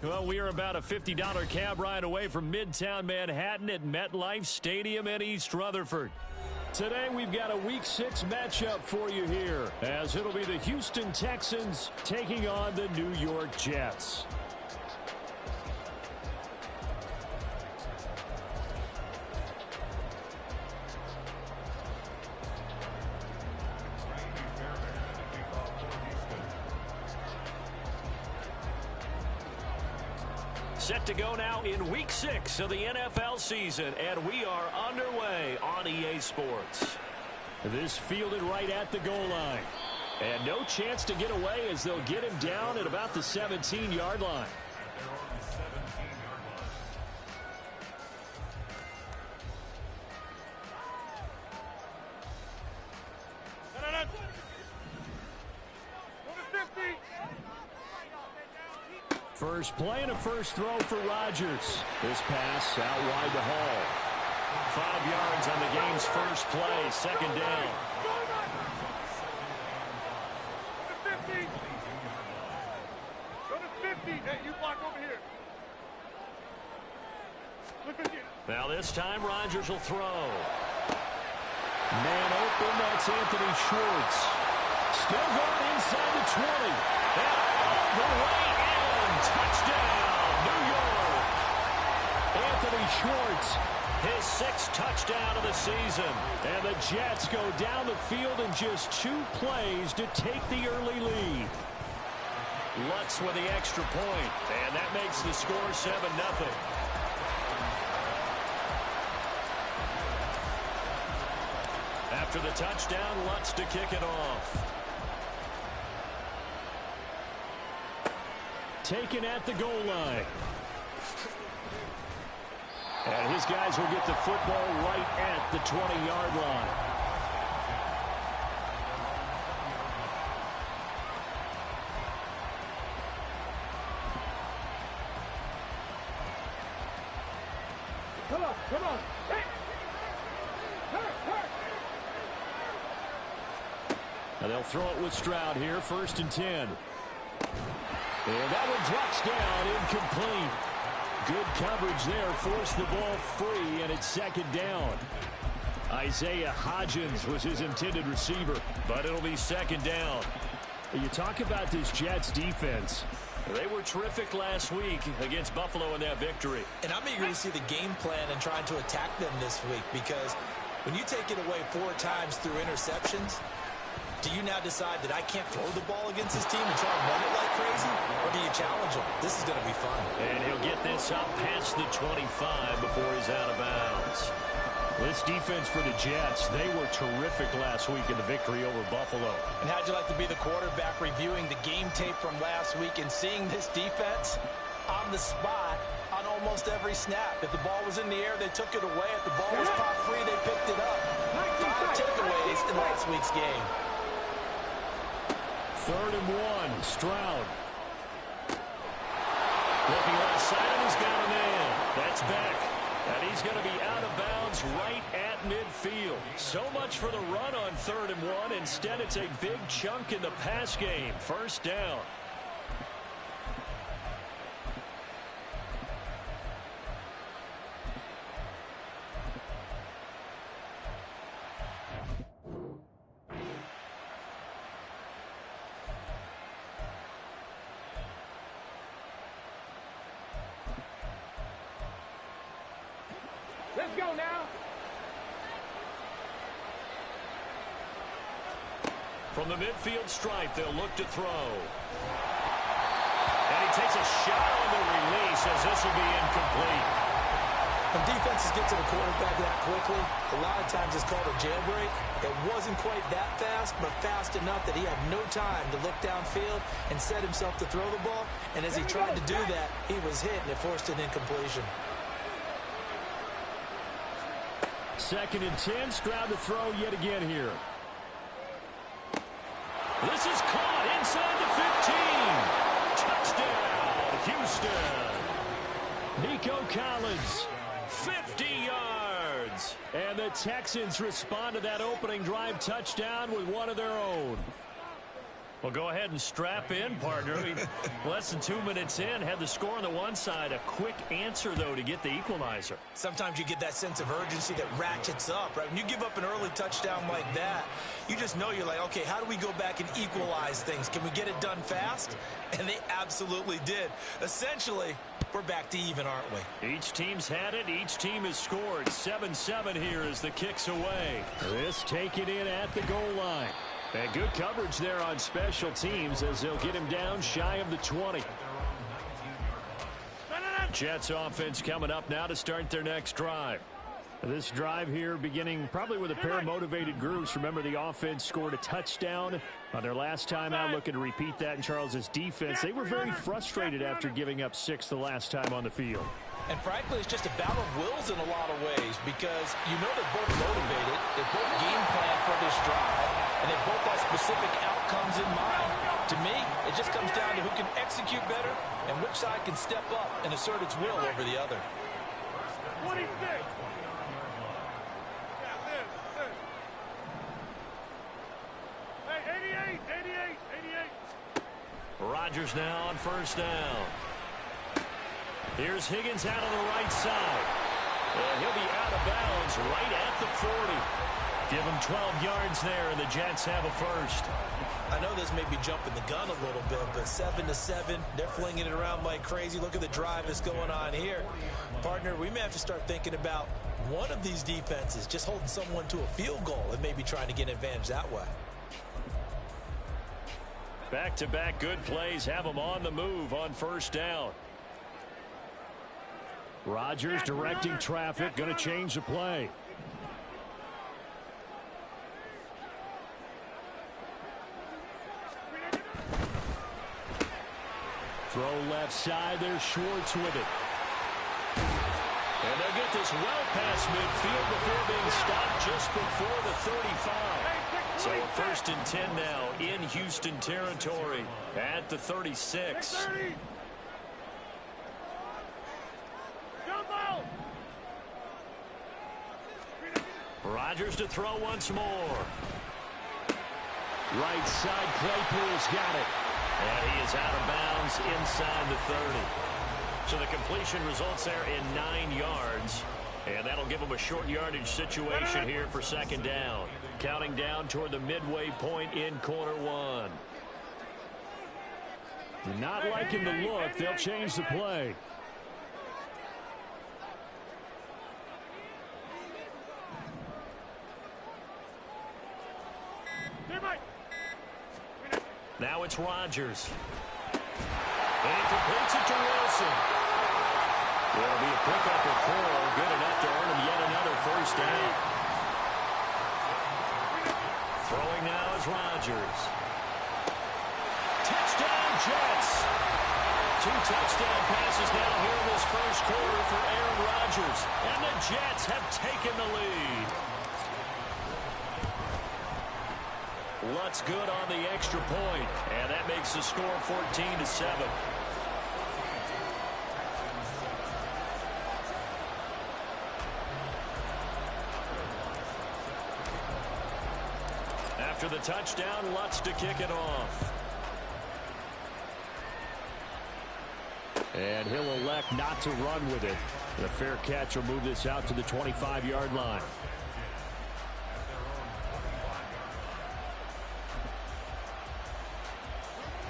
Well, we are about a $50 cab ride away from Midtown Manhattan at MetLife Stadium in East Rutherford. Today, we've got a Week 6 matchup for you here, as it'll be the Houston Texans taking on the New York Jets. Set to go now in Week 6 of the NFL season, and we are underway on EA Sports. This fielded right at the goal line. And no chance to get away as they'll get him down at about the 17-yard line. First play and a first throw for Rodgers. This pass out wide to Hall. 5 yards on the game's first play, second down. Go to 50. Hey, you block over here. Now this time Rodgers will throw. Man open, that's Anthony Schwartz. Still going inside the 20. And all the way in. Touchdown, New York. Anthony Schwartz, his 6th touchdown of the season. And the Jets go down the field in just 2 plays to take the early lead. Lutz with the extra point, and that makes the score 7-0. After the touchdown, Lutz to kick it off. Taken at the goal line. And his guys will get the football right at the 20-yard line. Come on. Hey. Hurt. And they'll throw it with Stroud here, 1st and 10. And that one drops down, incomplete. Good coverage there, forced the ball free, and it's 2nd down. Isaiah Hodgins was his intended receiver, but it'll be 2nd down. You talk about this Jets defense. They were terrific last week against Buffalo in that victory. And I'm eager to see the game plan and trying to attack them this week, because when you take it away 4 times through interceptions, do you now decide that I can't throw the ball against this team and try to run it like crazy? Or do you challenge him? This is going to be fun. And he'll get this up past the 25 before he's out of bounds. This defense for the Jets, they were terrific last week in the victory over Buffalo. And how'd you like to be the quarterback reviewing the game tape from last week and seeing this defense on the spot on almost every snap? If the ball was in the air, they took it away. If the ball was popped free, they picked it up. 5 takeaways in last week's game. 3rd and 1, Stroud. Looking left side, he's got a man. That's Beck. And he's going to be out of bounds right at midfield. So much for the run on 3rd and 1. Instead, it's a big chunk in the pass game. 1st down. Let's go now. From the midfield stripe, they'll look to throw. And he takes a shot on the release as this will be incomplete. When defenses get to the quarterback that quickly, a lot of times it's called a jailbreak. It wasn't quite that fast, but fast enough that he had no time to look downfield and set himself to throw the ball. And as he tried to do that, he was hit, and it forced an incompletion. 2nd and 10. Stroud to throw yet again here. This is caught inside the 15. Touchdown, Houston. Nico Collins, 50 yards. And the Texans respond to that opening drive touchdown with one of their own. Well, go ahead and strap in, partner. Less than 2 minutes in, had the score on the one side. A quick answer, though, to get the equalizer. Sometimes you get that sense of urgency that ratchets up, right? When you give up an early touchdown like that, you just know you're like, okay, how do we go back and equalize things? Can we get it done fast? And they absolutely did. Essentially, we're back to even, aren't we? Each team's had it. Each team has scored. 7-7 here as the kick's away. This taken in at the goal line. And good coverage there on special teams as they'll get him down shy of the 20. Jets offense coming up now to start their next drive. This drive here beginning probably with a pair of motivated groups. Remember, the offense scored a touchdown on their last time out. Looking to repeat that in Charles's defense. They were very frustrated after giving up 6 the last time on the field. And frankly, it's just a battle of wills in a lot of ways because you know they're both motivated. They both game plan for this drive, and they both have specific outcomes in mind. To me, it just comes down to who can execute better and which side can step up and assert its will over the other. 26. Hey, 88. Rodgers now on first down. Here's Higgins out on the right side. And he'll be out of bounds right at the 40. Give him 12 yards there, and the Jets have a first. I know this may be jumping the gun a little bit, but 7-7, they're flinging it around like crazy. Look at the drive that's going on here. Partner, we may have to start thinking about one of these defenses just holding someone to a field goal and maybe trying to get an advantage that way. Back-to-back good plays have them on the move on first down. Rodgers directing traffic, going to change the play. Throw left side, there's Schwartz with it. And they'll get this well past midfield before being stopped just before the 35. So a 1st and 10 now in Houston territory at the 36. Rodgers to throw once more. Right side, Claypool's got it. And he is out of bounds inside the 30. So the completion results there in 9 yards. And that'll give him a short yardage situation here for 2nd down. Counting down toward the midway point in quarter 1. Not liking the look. They'll change the play. Now it's Rodgers. And he completes it to Wilson. It'll be a pickup of 4. Good enough to earn him yet another first down. Throwing now is Rodgers. Touchdown, Jets. 2 touchdown passes now here in this first quarter for Aaron Rodgers. And the Jets have taken the lead. Lutz good on the extra point, and that makes the score 14-7. After the touchdown, Lutz to kick it off. And he'll elect not to run with it. The fair catch will move this out to the 25-yard line.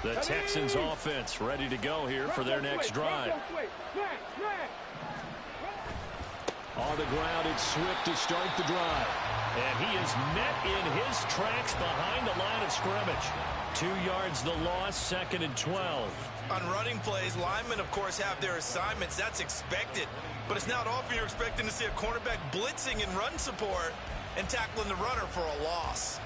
The Texans offense ready to go here for their next drive. On the ground, it's Swift to start the drive. And he is met in his tracks behind the line of scrimmage. 2 yards the loss, 2nd and 12. On running plays, linemen, of course, have their assignments. That's expected. But it's not often you're expecting to see a cornerback blitzing in run support and tackling the runner for a loss.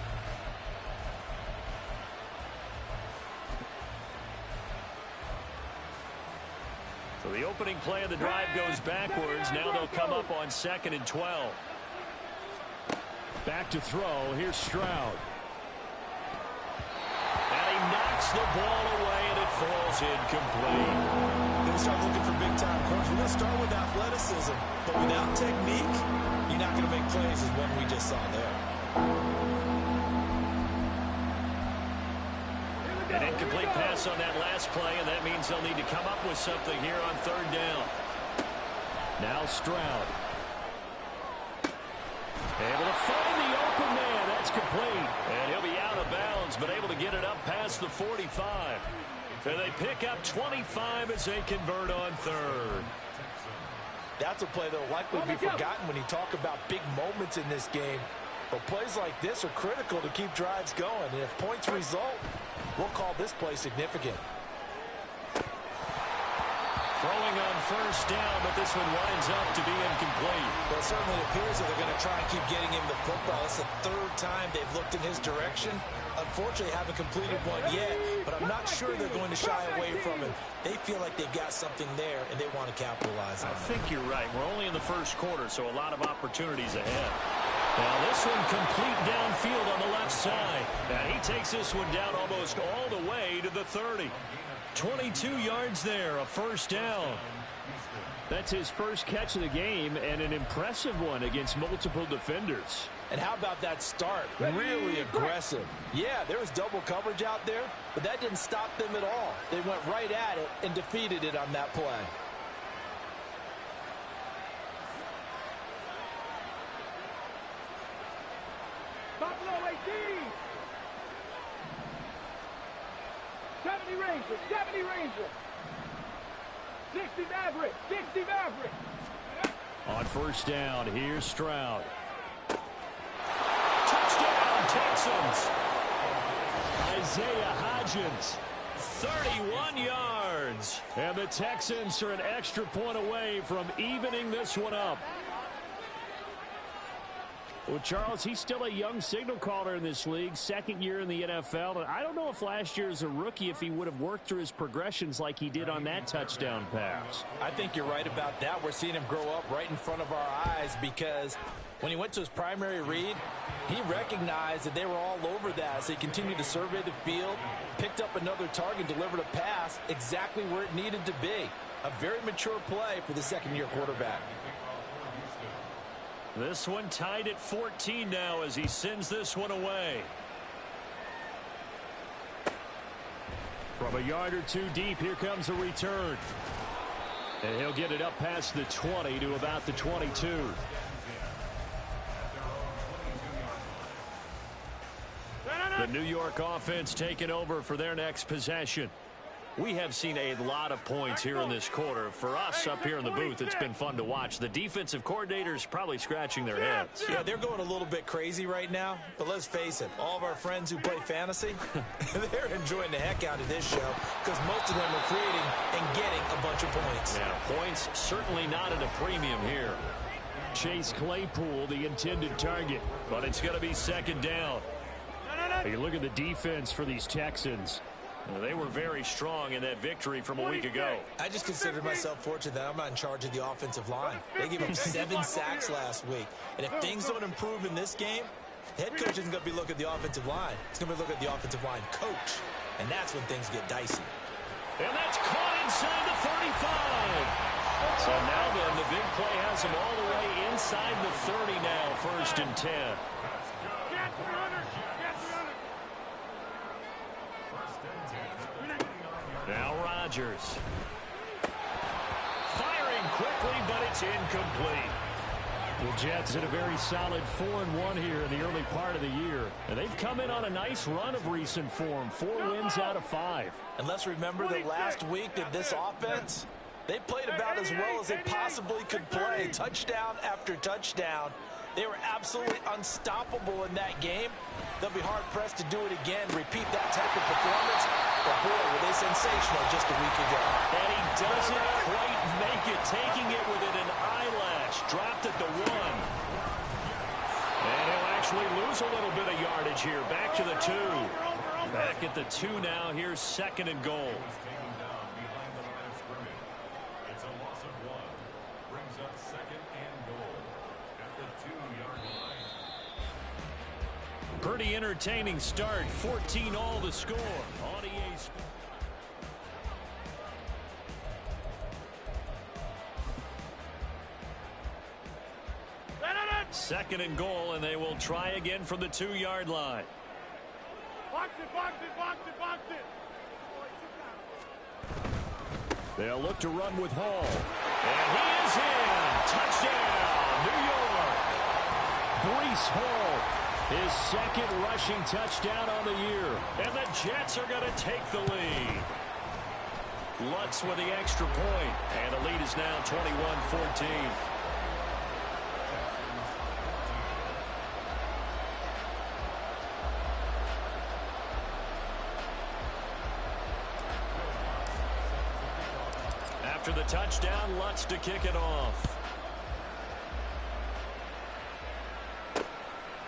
So the opening play of the drive goes backwards. Now they'll come up on 2nd and 12. Back to throw. Here's Stroud. And he knocks the ball away, and it falls incomplete. Going to start looking for big-time corners. We're going to start with athleticism, but without technique, you're not going to make plays as one we just saw there. An incomplete pass on that last play, and that means they'll need to come up with something here on third down. Now Stroud. Able to find the open man. That's complete. And he'll be out of bounds, but able to get it up past the 45. And they pick up 25 as they convert on third. That's a play that will likely be forgotten when you talk about big moments in this game. But plays like this are critical to keep drives going. And if points result, we'll call this play significant. Throwing on first down, but this one winds up to be incomplete. Well, it certainly appears that they're going to try and keep getting him the football. It's the third time they've looked in his direction. Unfortunately, haven't completed one yet, but I'm not sure they're going to shy away from him. They feel like they've got something there, and they want to capitalize on it. I think you're right. We're only in the first quarter, so a lot of opportunities ahead. Now this one complete downfield on the left side. And he takes this one down almost all the way to the 30. 22 yards there, a first down. That's his first catch of the game, and an impressive one against multiple defenders. And how about that start? Really aggressive. Yeah, there was double coverage out there, but that didn't stop them at all. They went right at it and defeated it on that play. Buffalo 18. 70 Rangers, 70 Rangers. 60 Maverick, 60 Maverick. On first down, here's Stroud. Touchdown, Texans. Isaiah Hodgins, 31 yards. And the Texans are an extra point away from evening this one up. Well, Charles, he's still a young signal caller in this league, second year in the NFL. And I don't know if last year as a rookie, if he would have worked through his progressions like he did on that touchdown pass. I think you're right about that. We're seeing him grow up right in front of our eyes because when he went to his primary read, he recognized that they were all over that. So he continued to survey the field, picked up another target, delivered a pass exactly where it needed to be. A very mature play for the second-year quarterback. This one tied at 14 now as he sends this one away. From a yard or two deep, here comes a return. And he'll get it up past the 20 to about the 22. The New York offense taking over for their next possession. We have seen a lot of points here in this quarter. For us up here in the booth, it's been fun to watch. The defensive coordinators probably scratching their heads. Yeah, they're going a little bit crazy right now. But let's face it, all of our friends who play fantasy, they're enjoying the heck out of this show because most of them are creating and getting a bunch of points. Yeah, points certainly not at a premium here. Chase Claypool, the intended target, but it's going to be second down. Hey, look at the defense for these Texans. They were very strong in that victory from a week ago. I just consider myself fortunate that I'm not in charge of the offensive line. They gave up 7 sacks last week. And if things don't improve in this game, the head coach isn't going to be looking at the offensive line. He's going to be looking at the offensive line coach. And that's when things get dicey. And that's caught inside the 35. So now then, the big play has him all the way inside the 30 now, 1st and 10. Now Rodgers. Firing quickly, but it's incomplete. The Jets in a very solid 4-1 here in the early part of the year. And they've come in on a nice run of recent form. 4 wins out of 5. And let's remember that last week that this offense, they played about as well as they possibly could play. Touchdown after touchdown. They were absolutely unstoppable in that game. They'll be hard-pressed to do it again, repeat that type of performance. But boy, were they sensational just a week ago. And he doesn't quite make it, taking it within an eyelash. Dropped at the 1. And he'll actually lose a little bit of yardage here. Back to the 2. Back at the 2 now. Here's 2nd and goal. It's a loss of 1. Brings up 2nd and goal at the 2-yard line. pretty entertaining start. 14 all to score on EA. Second and goal, and they will try again from the 2-yard line. Box it, box it, box it, box it. They'll look to run with Hall. And he is in. Touchdown, New York. Breece Hall, his second rushing touchdown on the year. And the Jets are going to take the lead. Lutz with the extra point. And the lead is now 21-14. After the touchdown, Lutz to kick it off.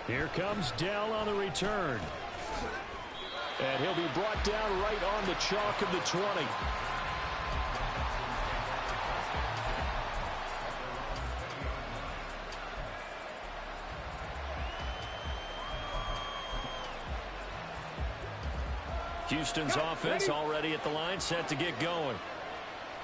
Here comes Dell on the return. And he'll be brought down right on the chalk of the 20. Houston's offense already at the line, set to get going.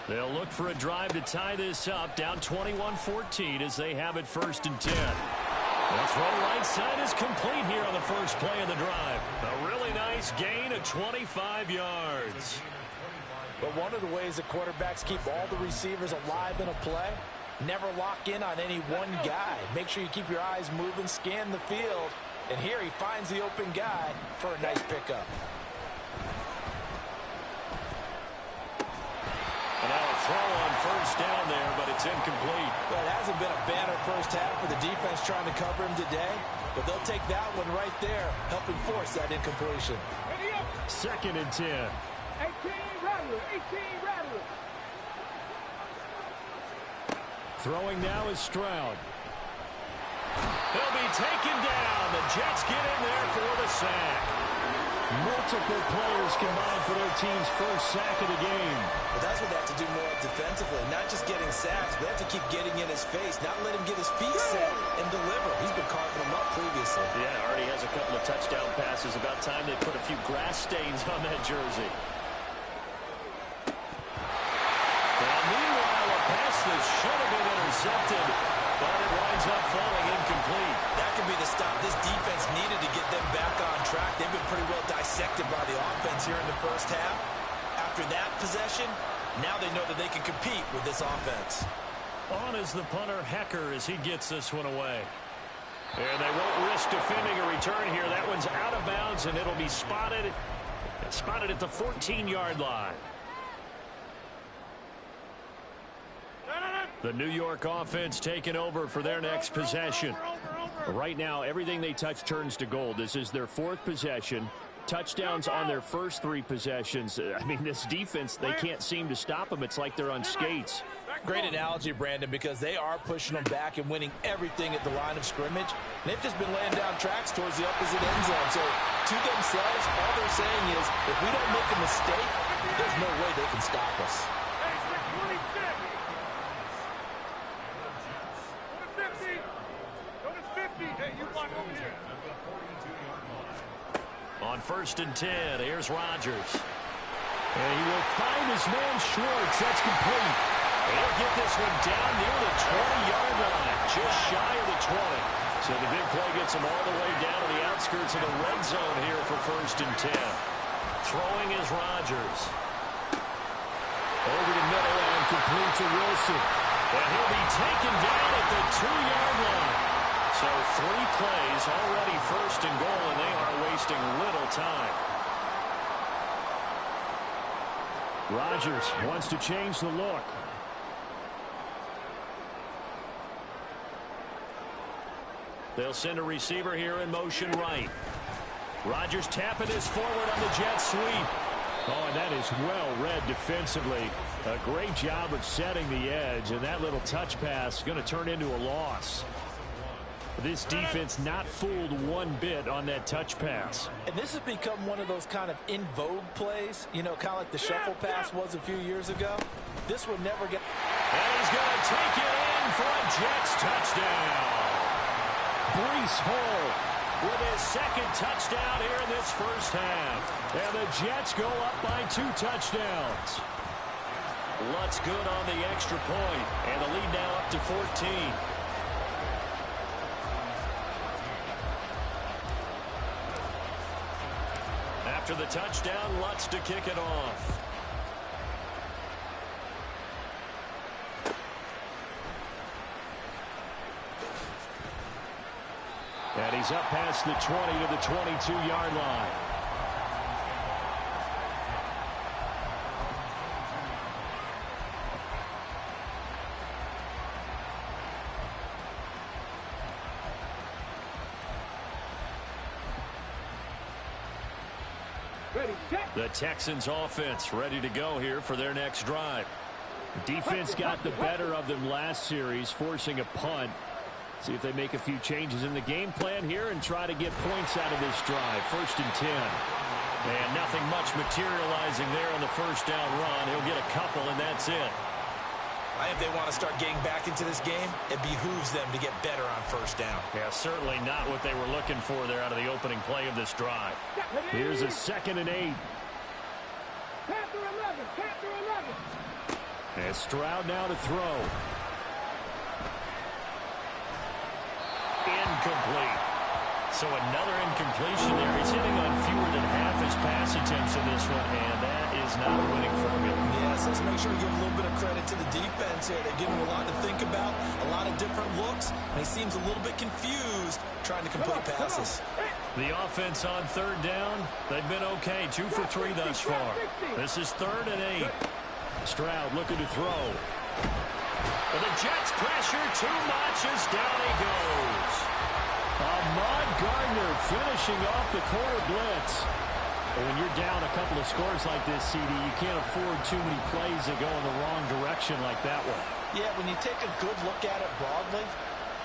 They'll look for a drive to tie this up, down 21-14 as they have it 1st and 10. The throw right side is complete here on the first play of the drive. A really nice gain of 25 yards. But one of the ways that quarterbacks keep all the receivers alive in a play, never lock in on any one guy. Make sure you keep your eyes moving, scan the field, and here he finds the open guy for a nice pickup. Throw on first down there, but it's incomplete. Well, it hasn't been a banner first half for the defense trying to cover him today, but they'll take that one right there, helping force that incompletion. 2nd and 10. 18 Rattler, 18 Rattler. Throwing now is Stroud. He'll be taken down. The Jets get in there for the sack. Multiple players combined for their team's first sack of the game. Well, that's what they have to do more defensively, not just getting sacks, but they have to keep getting in his face, not let him get his feet set and deliver. He's been carving them up previously. Yeah, already has a couple of touchdown passes. About time they put a few grass stains on that jersey. Now, meanwhile, a pass that should have been intercepted, but it winds up falling incomplete. That could be the stop this defense needed to get them back on track. They've been pretty well dissected by the offense here in the first half. After that possession, now they know that they can compete with this offense. On is the punter, Hecker, as he gets this one away. And they won't risk defending a return here. That one's out of bounds, and it'll be spotted at the 14-yard line. The New York offense taking over for their next possession. Right now, everything they touch turns to gold. This is their 4th possession. Touchdowns on their first 3 possessions. I mean, this defense, they can't seem to stop them. It's like they're on skates. Great analogy, Brandon, because they are pushing them back and winning everything at the line of scrimmage. They've just been laying down tracks towards the opposite end zone. So, to themselves, all they're saying is, if we don't make a mistake, there's no way they can stop us. On 1st and 10, here's Rodgers. And he will find his man Schwartz. That's complete. He'll get this one down near the 20-yard line, just shy of the 20. So the big play gets him all the way down to the outskirts of the red zone here for 1st and 10. Throwing is Rodgers. Over the middle and complete to Wilson. And he'll be taken down at the 2-yard line. So 3 plays, already 1st and goal, and they are wasting little time. Rodgers wants to change the look. They'll send a receiver here in motion right. Rodgers tapping this forward on the jet sweep. Oh, and that is well read defensively. A great job of setting the edge, and that little touch pass is going to turn into a loss. This defense not fooled one bit on that touch pass. And this has become one of those kind of in vogue plays, you know, kind of like the shuffle pass was a few years ago. This would never get... And he's going to take it in for a Jets touchdown. Breece Hall with his second touchdown here in this first half. And the Jets go up by 2 touchdowns. Lutz good on the extra point, and the lead now up to 14. After the touchdown, Lutz to kick it off. And he's up past the 20 to the 22-yard line. The Texans offense ready to go here for their next drive. Defense got the better of them last series, forcing a punt. See if they make a few changes in the game plan here and try to get points out of this drive. 1st and 10. And nothing much materializing there on the first down run. He'll get a couple, and that's it. I think they want to start getting back into this game. It behooves them to get better on first down. Yeah, certainly not what they were looking for there out of the opening play of this drive. Here's a 2nd and 8. And Stroud now to throw. Incomplete. So another incompletion there. He's hitting on fewer than half his pass attempts in this one, and that is not a winning formula. Yes, let's make sure we give a little bit of credit to the defense here. They're giving him a lot to think about, a lot of different looks, and he seems a little bit confused trying to complete passes. The offense on 3rd down, they've been okay. 2 for 3 thus far. This is 3rd and 8. Stroud looking to throw. But the Jets pressure too much as down he goes. Ahmad Gardner finishing off the corner blitz. But when you're down a couple of scores like this, CD, you can't afford too many plays that go in the wrong direction like that one. Yeah, when you take a good look at it broadly,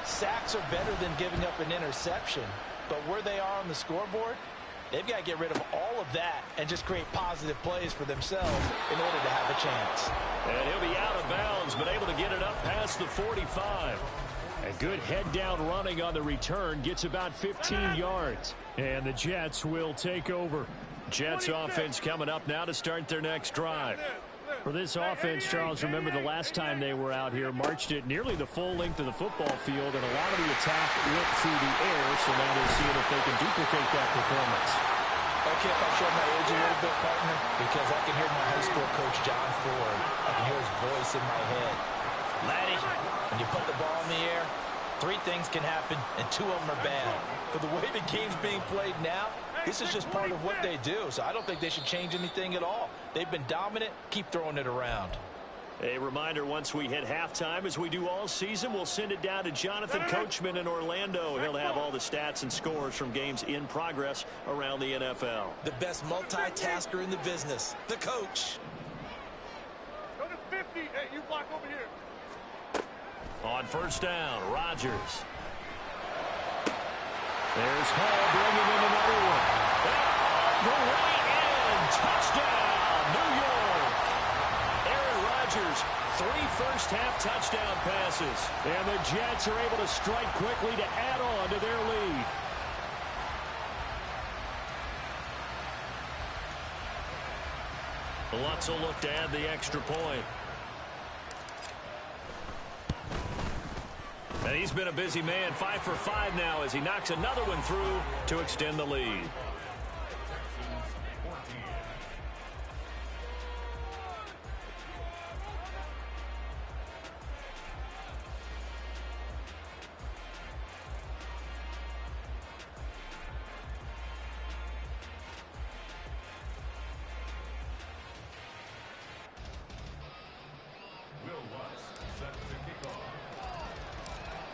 sacks are better than giving up an interception. But where they are on the scoreboard, they've got to get rid of all of that and just create positive plays for themselves in order to have a chance. And he'll be out of bounds, but able to get it up past the 45. A good head-down running on the return, gets about 15 yards. And the Jets will take over. Jets offense coming up now to start their next drive. For this offense, Charles, remember the last time they were out here, marched it nearly the full length of the football field, and a lot of the attack went through the air, so now they're seeing if they can duplicate that performance. Okay, if I show my age a little bit, partner, because I can hear my high school coach, John Ford. I can hear his voice in my head. Laddie, when you put the ball in the air, 3 things can happen, and 2 of them are bad. For the way the game's being played now, this is just part of what they do, so I don't think they should change anything at all. They've been dominant. Keep throwing it around. A reminder, once we hit halftime, as we do all season, we'll send it down to Jonathan Coachman in Orlando. He'll have all the stats and scores from games in progress around the NFL. The best multitasker in the business, the coach. Go to 50. Hey, you block over here. On 1st down, Rodgers. There's Hall bringing in another one. The right end, touchdown, New York. Aaron Rodgers, 3 first-half touchdown passes. And the Jets are able to strike quickly to add on to their lead. Lutz will look to add the extra point. And he's been a busy man, 5 for 5 now as he knocks another one through to extend the lead.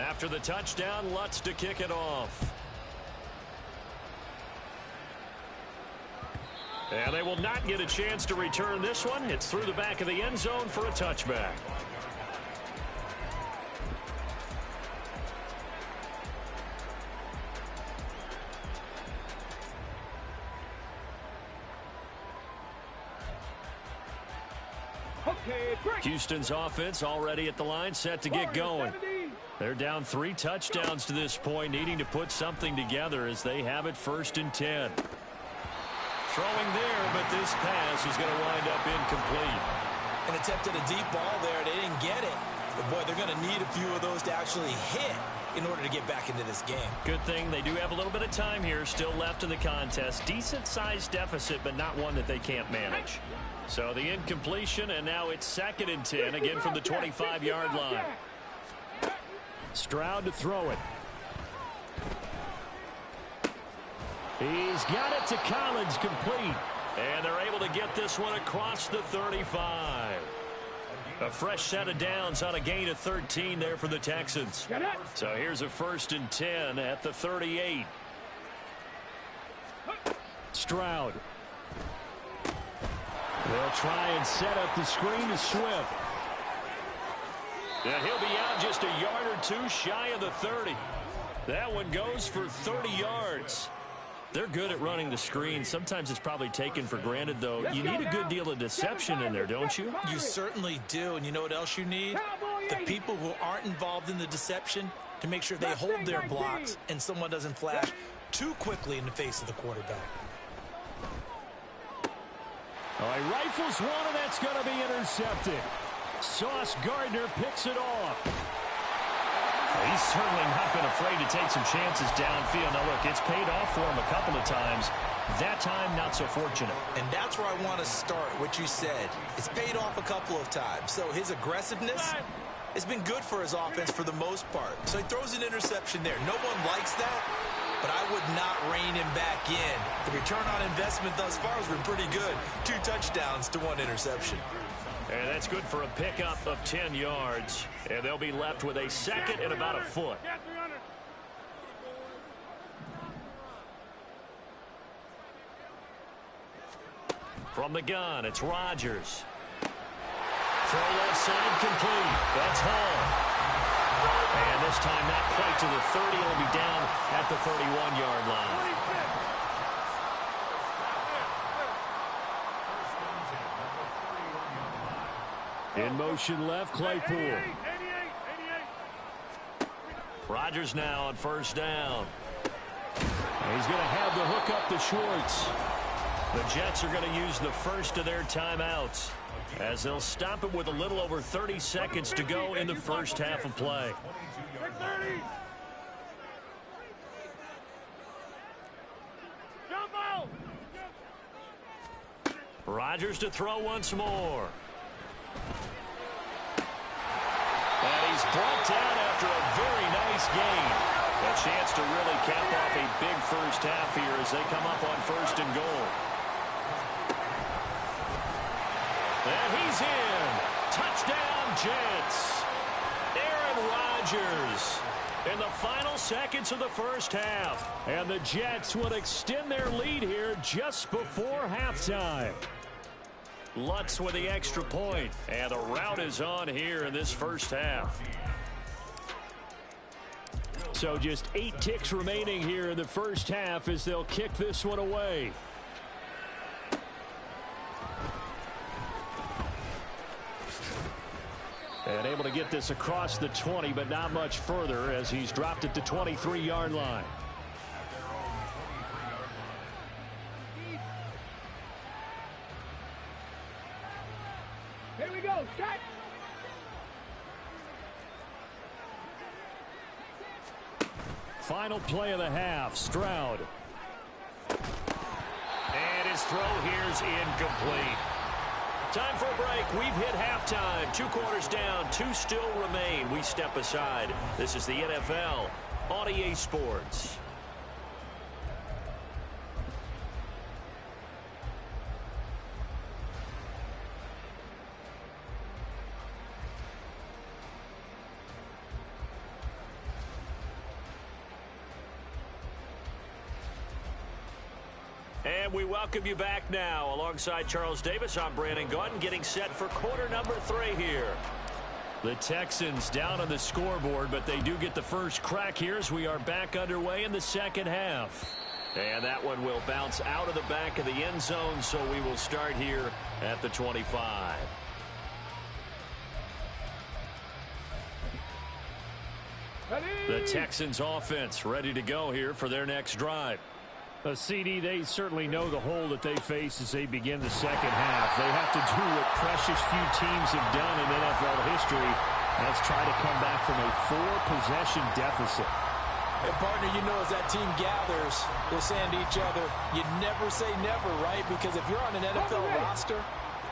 After the touchdown, Lutz to kick it off. And they will not get a chance to return this one. It's through the back of the end zone for a touchback. Houston's offense already at the line, set to get going. They're down 3 touchdowns to this point, needing to put something together as they have it 1st and 10. Throwing there, but this pass is going to wind up incomplete. An attempt at a deep ball there. They didn't get it. But, boy, they're going to need a few of those to actually hit in order to get back into this game. Good thing they do have a little bit of time here still left in the contest. Decent-sized deficit, but not one that they can't manage. So the incompletion, and now it's 2nd and 10, again from the 25-yard line. Stroud to throw it. He's got it to Collins, complete. And they're able to get this one across the 35. A fresh set of downs on a gain of 13 there for the Texans. So here's a 1st and 10 at the 38. Stroud. They'll try and set up the screen to Swift. And he'll be out just a yard or 2 shy of the 30. That one goes for 30 yards. They're good at running the screen. Sometimes it's probably taken for granted, though. You need a good deal of deception in there, don't you? You certainly do. And you know what else you need? The people who aren't involved in the deception to make sure they hold their blocks and someone doesn't flash too quickly in the face of the quarterback. All right, rifles one, and that's going to be intercepted. Sauce Gardner picks it off. He's certainly not been afraid to take some chances downfield. Now, look, it's paid off for him a couple of times. That time, not so fortunate. And that's where I want to start, what you said. It's paid off a couple of times. So his aggressiveness has been good for his offense for the most part. So he throws an interception there. No one likes that, but I would not rein him back in. The return on investment thus far has been pretty good. 2 touchdowns to 1 interception. And that's good for a pickup of 10 yards. And they'll be left with a 2nd and about a foot. From the gun, it's Rodgers. Throw left side complete. That's Hall. And this time not quite to the 30. It'll be down at the 31-yard line. In motion left, Claypool. Rodgers now on 1st down. He's going to have the hook up to Schwartz. The Jets are going to use the first of their timeouts as they'll stop it with a little over 30 seconds to go in the first half of play. Rodgers to throw once more. And he's brought down after a very nice gain. A chance to really cap off a big first half here as they come up on 1st and goal. And he's in. Touchdown, Jets. Aaron Rodgers in the final seconds of the first half. And the Jets will extend their lead here just before halftime. Lutz with the extra point, and the rout is on here in this first half. So just 8 ticks remaining here in the first half as they'll kick this one away. And able to get this across the 20, but not much further as he's dropped it to 23-yard line. Here we go, set. Final play of the half, Stroud. And his throw here's incomplete. Time for a break. We've hit halftime. 2 quarters down, 2 still remain. We step aside. This is the NFL on EA Sports. And we welcome you back now. Alongside Charles Davis, I'm Brandon Gunn, getting set for quarter number 3 here. The Texans down on the scoreboard, but they do get the first crack here as we are back underway in the second half. And that one will bounce out of the back of the end zone, so we will start here at the 25. The Texans offense ready to go here for their next drive. A CD, they certainly know the hole that they face as they begin the second half. They have to do what precious few teams have done in NFL history. Let's try to come back from a 4-possession deficit. And partner, you know, as that team gathers, they're saying to each other, you never say never, right? Because if you're on an NFL roster,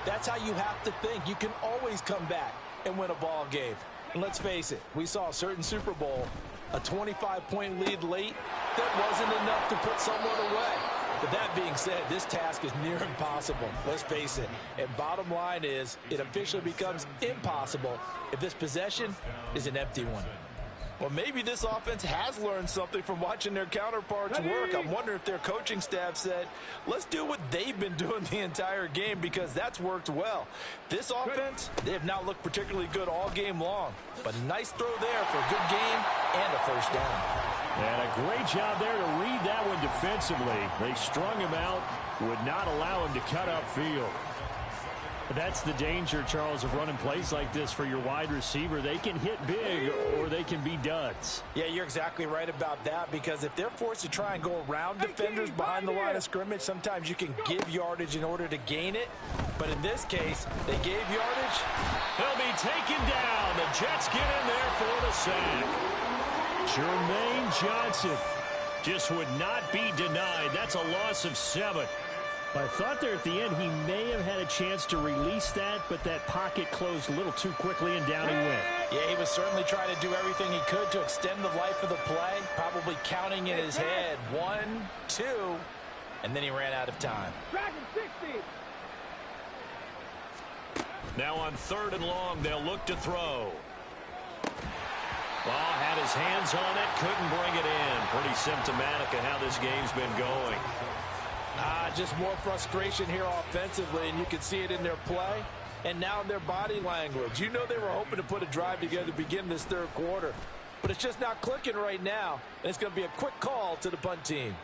that's how you have to think. You can always come back and win a ball game. And let's face it, we saw a certain Super Bowl, a 25-point lead late, that wasn't enough to put someone away. But that being said, this task is near impossible. Let's face it. And bottom line is, it officially becomes impossible if this possession is an empty one. Well, maybe this offense has learned something from watching their counterparts work. I'm wondering if their coaching staff said, let's do what they've been doing the entire game, because that's worked well. This offense, they have not looked particularly good all game long. But nice throw there for a good game and a first down. And a great job there to read that one defensively. They strung him out, would not allow him to cut upfield. That's the danger, Charles, of running plays like this for your wide receiver. They can hit big or they can be duds. Yeah, you're exactly right about that, because if they're forced to try and go around defenders behind the line of scrimmage, sometimes you can give yardage in order to gain it. But in this case, they gave yardage. He'll be taken down. The Jets get in there for the sack. Jermaine Johnson Just would not be denied. That's a loss of 7. I thought there at the end he may have had a chance to release that, but that pocket closed a little too quickly and down he went. Yeah, he was certainly trying to do everything he could to extend the life of the play, probably counting in his head 1, 2, and then he ran out of time. Now on 3rd and long, they'll look to throw. Well, had his hands on it, couldn't bring it in. Pretty symptomatic of how this game's been going. Just more frustration here offensively, and you can see it in their play and now in their body language. You know they were hoping to put a drive together to begin this 3rd quarter, but it's just not clicking right now, and it's going to be a quick call to the punt team.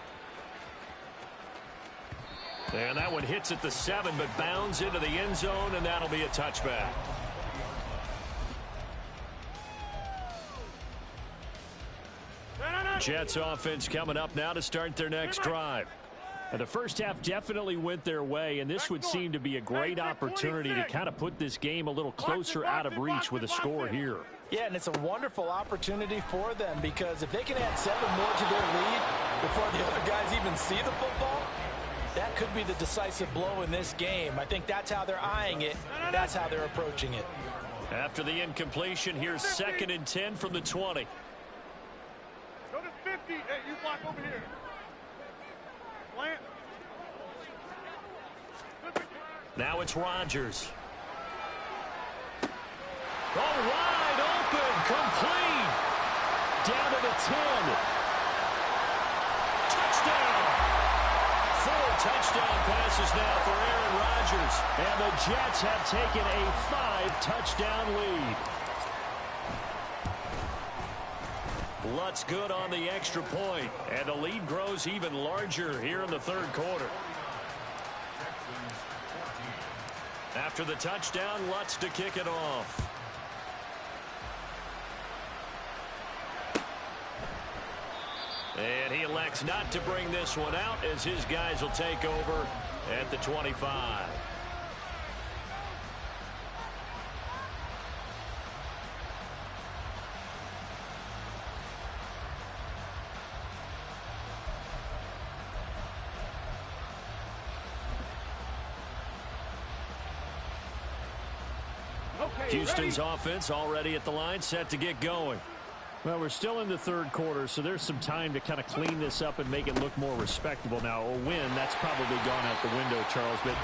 And that one hits at the 7, but bounds into the end zone, and that'll be a touchback. Jets offense coming up now to start their next drive. The first half definitely went their way, and this would seem to be a great opportunity to kind of put this game a little closer out of reach with a score here. Yeah, and it's a wonderful opportunity for them, because if they can add 7 more to their lead before the other guys even see the football, that could be the decisive blow in this game. I think that's how they're eyeing it. That's how they're approaching it. After the incompletion, here's 2nd and 10 from the 20. Go to 50. Hey, you block over here. Plant. Now it's Rodgers. Oh, wide open, complete. Down to the 10. Touchdown. 4 touchdown passes now for Aaron Rodgers. And the Jets have taken a 5-touchdown lead. Lutz good on the extra point, and the lead grows even larger here in the 3rd quarter. After the touchdown, Lutz to kick it off. And he elects not to bring this one out, as his guys will take over at the 25. Houston's offense already at the line, set to get going. Well, we're still in the 3rd quarter, so there's some time to kind of clean this up and make it look more respectable. Now, a win, that's probably gone out the window, Charles, but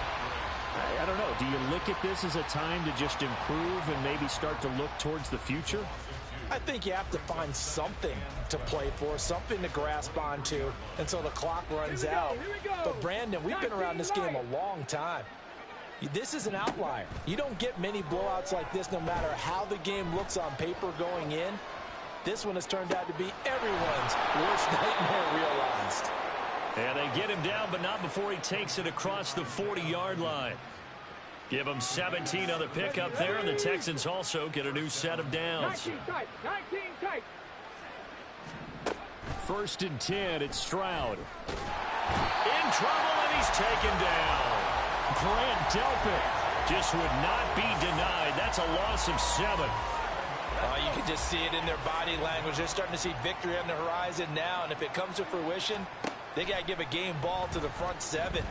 I don't know. Do you look at this as a time to just improve and maybe start to look towards the future? I think you have to find something to play for, something to grasp onto until the clock runs out. But, Brandon, we've been around this game a long time. This is an outlier. You don't get many blowouts like this no matter how the game looks on paper going in. This one has turned out to be everyone's worst nightmare realized. And they get him down, but not before he takes it across the 40-yard line. Give him 17 on the pickup there, and the Texans also get a new set of downs. 19 tight. 1st and 10. It's Stroud. In trouble, and he's taken down. Grant Delpit just would not be denied. That's a loss of 7. You can just see it in their body language. They're starting to see victory on the horizon now, and if it comes to fruition, they got to give a game ball to the front 7.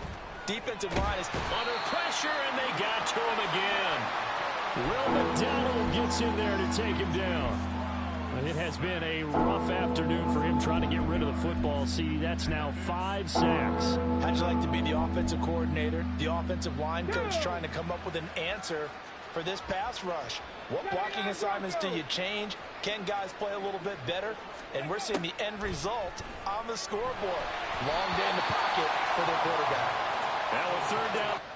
Defensive line is under pressure, and they got to him again. Will McDonald gets in there to take him down. It has been a rough afternoon for him trying to get rid of the football. See, that's now 5 sacks. How'd you like to be the offensive coordinator, the offensive line coach, trying to come up with an answer for this pass rush? What blocking assignments do you change? Can guys play a little bit better? And we're seeing the end result on the scoreboard. Long day in the pocket for their quarterback. Now a 3rd down.